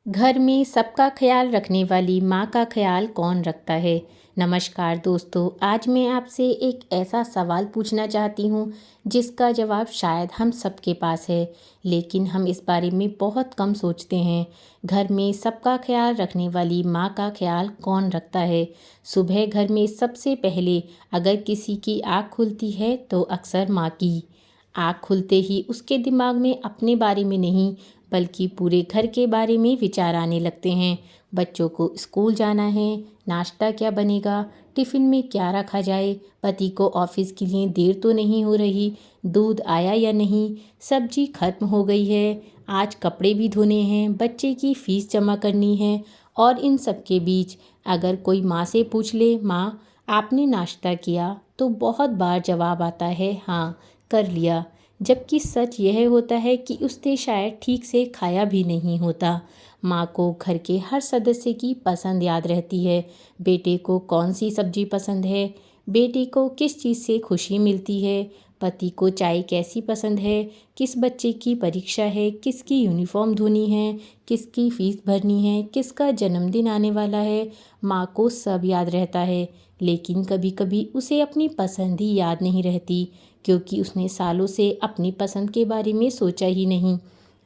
घर में सबका ख्याल रखने वाली माँ का ख्याल कौन रखता है। नमस्कार दोस्तों, आज मैं आपसे एक ऐसा सवाल पूछना चाहती हूँ जिसका जवाब शायद हम सबके पास है, लेकिन हम इस बारे में बहुत कम सोचते हैं। घर में सबका ख्याल रखने वाली माँ का ख्याल कौन रखता है। सुबह घर में सबसे पहले अगर किसी की आँख खुलती है तो अक्सर माँ की। आँख खुलते ही उसके दिमाग में अपने बारे में नहीं बल्कि पूरे घर के बारे में विचार आने लगते हैं। बच्चों को स्कूल जाना है, नाश्ता क्या बनेगा, टिफ़िन में क्या रखा जाए, पति को ऑफिस के लिए देर तो नहीं हो रही, दूध आया या नहीं, सब्जी खत्म हो गई है, आज कपड़े भी धोने हैं, बच्चे की फ़ीस जमा करनी है। और इन सब के बीच अगर कोई माँ से पूछ ले, माँ आपने नाश्ता किया, तो बहुत बार जवाब आता है हाँ कर लिया, जबकि सच यह होता है कि उसने शायद ठीक से खाया भी नहीं होता। माँ को घर के हर सदस्य की पसंद याद रहती है। बेटे को कौन सी सब्जी पसंद है, बेटी को किस चीज़ से खुशी मिलती है, पति को चाय कैसी पसंद है, किस बच्चे की परीक्षा है, किसकी यूनिफॉर्म धोनी है, किसकी फ़ीस भरनी है, किसका जन्मदिन आने वाला है। माँ को सब याद रहता है, लेकिन कभी कभी उसे अपनी पसंद ही याद नहीं रहती, क्योंकि उसने सालों से अपनी पसंद के बारे में सोचा ही नहीं।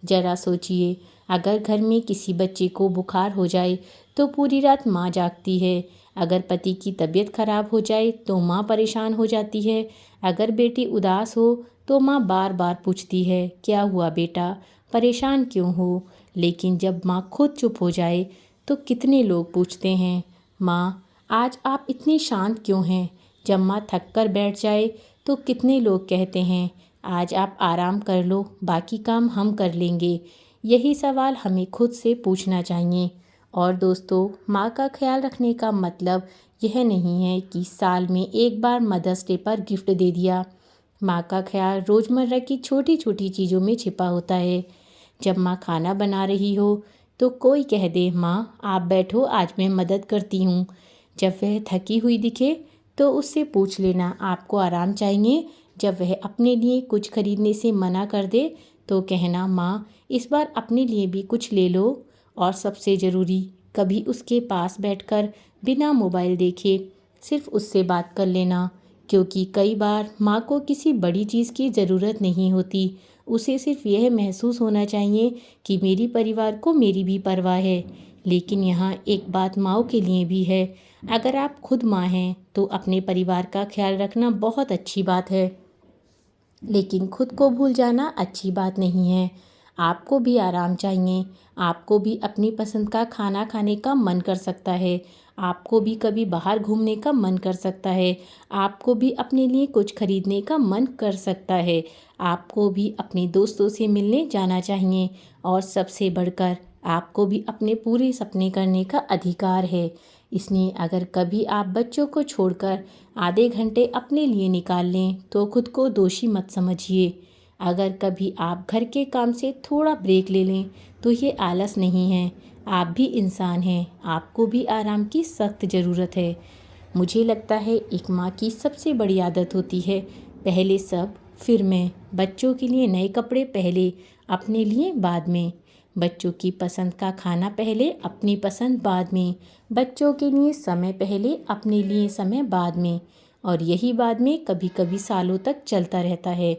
ज़रा सोचिए, अगर घर में किसी बच्चे को बुखार हो जाए तो पूरी रात माँ जागती है। अगर पति की तबीयत खराब हो जाए तो माँ परेशान हो जाती है। अगर बेटी उदास हो तो माँ बार बार पूछती है, क्या हुआ बेटा, परेशान क्यों हो। लेकिन जब माँ खुद चुप हो जाए तो कितने लोग पूछते हैं, माँ आज आप इतनी शांत क्यों हैं। जब माँ थक कर बैठ जाए तो कितने लोग कहते हैं, आज आप आराम कर लो, बाकी काम हम कर लेंगे। यही सवाल हमें खुद से पूछना चाहिए। और दोस्तों, माँ का ख्याल रखने का मतलब यह नहीं है कि साल में एक बार मदर्स डे पर गिफ्ट दे दिया। माँ का ख्याल रोज़मर्रा की छोटी छोटी चीज़ों में छिपा होता है। जब माँ खाना बना रही हो तो कोई कह दे, माँ आप बैठो आज मैं मदद करती हूँ। जब वह थकी हुई दिखे तो उससे पूछ लेना, आपको आराम चाहिए। जब वह अपने लिए कुछ खरीदने से मना कर दे तो कहना, माँ इस बार अपने लिए भी कुछ ले लो। और सबसे ज़रूरी, कभी उसके पास बैठकर बिना मोबाइल देखे सिर्फ उससे बात कर लेना, क्योंकि कई बार माँ को किसी बड़ी चीज़ की ज़रूरत नहीं होती। उसे सिर्फ यह महसूस होना चाहिए कि मेरी परिवार को मेरी भी परवाह है। लेकिन यहाँ एक बात माँओं के लिए भी है, अगर आप खुद माँ हैं तो अपने परिवार का ख्याल रखना बहुत अच्छी बात है, लेकिन खुद को भूल जाना अच्छी बात नहीं है। आपको भी आराम चाहिए, आपको भी अपनी पसंद का खाना खाने का मन कर सकता है, आपको भी कभी बाहर घूमने का मन कर सकता है, आपको भी अपने लिए कुछ खरीदने का मन कर सकता है, आपको भी अपने दोस्तों से मिलने जाना चाहिए। और सबसे बढ़कर आपको भी अपने पूरे सपने करने का अधिकार है। इसलिए अगर कभी आप बच्चों को छोड़कर आधे घंटे अपने लिए निकाल लें तो खुद को दोषी मत समझिए। अगर कभी आप घर के काम से थोड़ा ब्रेक ले लें तो ये आलस नहीं है, आप भी इंसान हैं, आपको भी आराम की सख्त ज़रूरत है। मुझे लगता है एक माँ की सबसे बड़ी आदत होती है, पहले सब फिर मैं। बच्चों के लिए नए कपड़े पहले, अपने लिए बाद में। बच्चों की पसंद का खाना पहले, अपनी पसंद बाद में। बच्चों के लिए समय पहले, अपने लिए समय बाद में। और यही बाद में कभी कभी सालों तक चलता रहता है।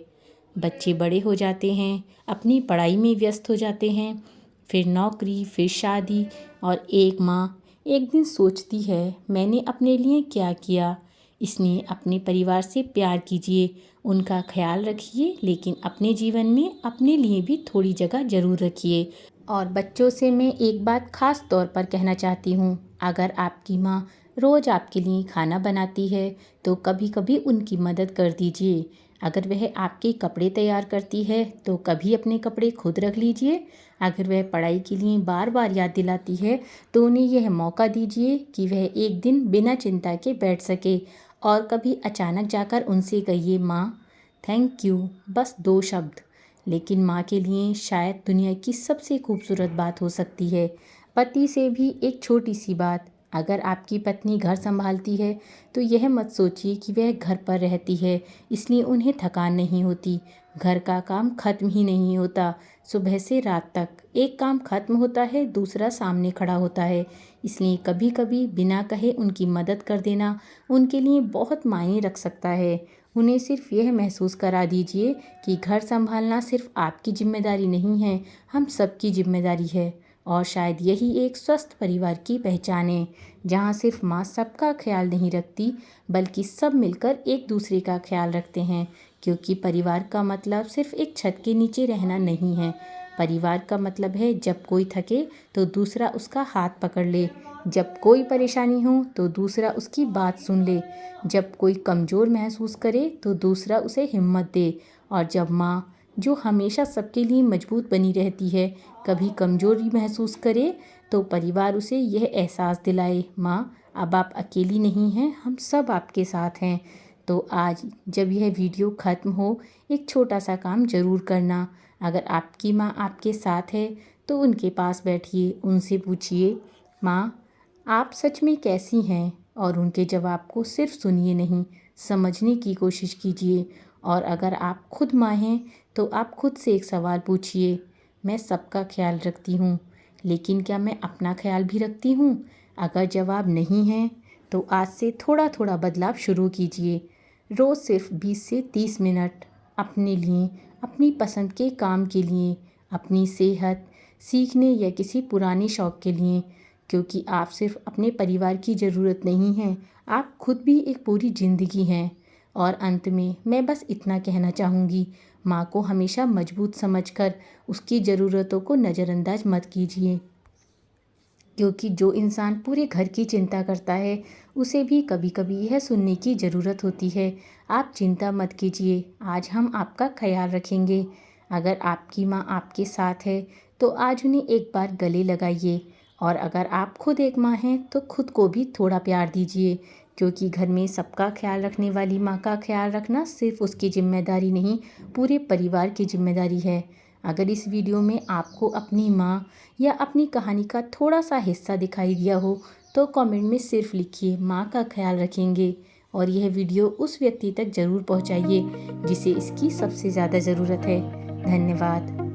बच्चे बड़े हो जाते हैं, अपनी पढ़ाई में व्यस्त हो जाते हैं, फिर नौकरी, फिर शादी, और एक माँ एक दिन सोचती है, मैंने अपने लिए क्या किया। इसलिए अपने परिवार से प्यार कीजिए, उनका ख्याल रखिए, लेकिन अपने जीवन में अपने लिए भी थोड़ी जगह ज़रूर रखिए। और बच्चों से मैं एक बात ख़ास तौर पर कहना चाहती हूँ, अगर आपकी माँ रोज़ आपके लिए खाना बनाती है तो कभी कभी उनकी मदद कर दीजिए। अगर वह आपके कपड़े तैयार करती है तो कभी अपने कपड़े खुद रख लीजिए। अगर वह पढ़ाई के लिए बार बार याद दिलाती है तो उन्हें यह मौका दीजिए कि वह एक दिन बिना चिंता के बैठ सके। और कभी अचानक जाकर उनसे कहिए, माँ थैंक यू, बस 2 शब्द, लेकिन माँ के लिए शायद दुनिया की सबसे खूबसूरत बात हो सकती है। पति से भी एक छोटी सी बात, अगर आपकी पत्नी घर संभालती है तो यह मत सोचिए कि वह घर पर रहती है इसलिए उन्हें थकान नहीं होती। घर का काम खत्म ही नहीं होता। सुबह से रात तक एक काम खत्म होता है, दूसरा सामने खड़ा होता है। इसलिए कभी कभी बिना कहे उनकी मदद कर देना उनके लिए बहुत मायने रख सकता है। उन्हें सिर्फ यह महसूस करा दीजिए कि घर संभालना सिर्फ आपकी जिम्मेदारी नहीं है, हम सबकी जिम्मेदारी है। और शायद यही एक स्वस्थ परिवार की पहचान है, जहाँ सिर्फ माँ सबका ख्याल नहीं रखती, बल्कि सब मिलकर एक दूसरे का ख्याल रखते हैं। क्योंकि परिवार का मतलब सिर्फ एक छत के नीचे रहना नहीं है। परिवार का मतलब है जब कोई थके तो दूसरा उसका हाथ पकड़ ले, जब कोई परेशानी हो तो दूसरा उसकी बात सुन ले, जब कोई कमज़ोर महसूस करे तो दूसरा उसे हिम्मत दे, और जब माँ, जो हमेशा सबके लिए मजबूत बनी रहती है, कभी कमज़ोरी महसूस करे तो परिवार उसे यह एहसास दिलाए, माँ अब आप अकेली नहीं हैं, हम सब आपके साथ हैं। तो आज जब यह वीडियो ख़त्म हो, एक छोटा सा काम ज़रूर करना। अगर आपकी माँ आपके साथ है तो उनके पास बैठिए, उनसे पूछिए, माँ आप सच में कैसी हैं, और उनके जवाब को सिर्फ सुनिए नहीं, समझने की कोशिश कीजिए। और अगर आप खुद माँ हैं तो आप खुद से एक सवाल पूछिए, मैं सबका ख्याल रखती हूँ, लेकिन क्या मैं अपना ख्याल भी रखती हूँ? अगर जवाब नहीं है तो आज से थोड़ा थोड़ा बदलाव शुरू कीजिए। रोज़ सिर्फ 20 से 30 मिनट अपने लिए, अपनी पसंद के काम के लिए, अपनी सेहत, सीखने या किसी पुराने शौक़ के लिए। क्योंकि आप सिर्फ अपने परिवार की ज़रूरत नहीं है, आप खुद भी एक पूरी ज़िंदगी हैं। और अंत में मैं बस इतना कहना चाहूँगी, माँ को हमेशा मजबूत समझकर उसकी ज़रूरतों को नज़रअंदाज मत कीजिए। क्योंकि जो इंसान पूरे घर की चिंता करता है, उसे भी कभी कभी यह सुनने की ज़रूरत होती है, आप चिंता मत कीजिए, आज हम आपका ख्याल रखेंगे। अगर आपकी माँ आपके साथ है तो आज उन्हें एक बार गले लगाइए। और अगर आप खुद एक माँ हैं तो खुद को भी थोड़ा प्यार दीजिए। क्योंकि घर में सबका ख्याल रखने वाली माँ का ख्याल रखना सिर्फ उसकी जिम्मेदारी नहीं, पूरे परिवार की जिम्मेदारी है। अगर इस वीडियो में आपको अपनी माँ या अपनी कहानी का थोड़ा सा हिस्सा दिखाई दिया हो तो कमेंट में सिर्फ लिखिए, माँ का ख्याल रखेंगे। और यह वीडियो उस व्यक्ति तक ज़रूर पहुँचाइए जिसे इसकी सबसे ज़्यादा ज़रूरत है। धन्यवाद।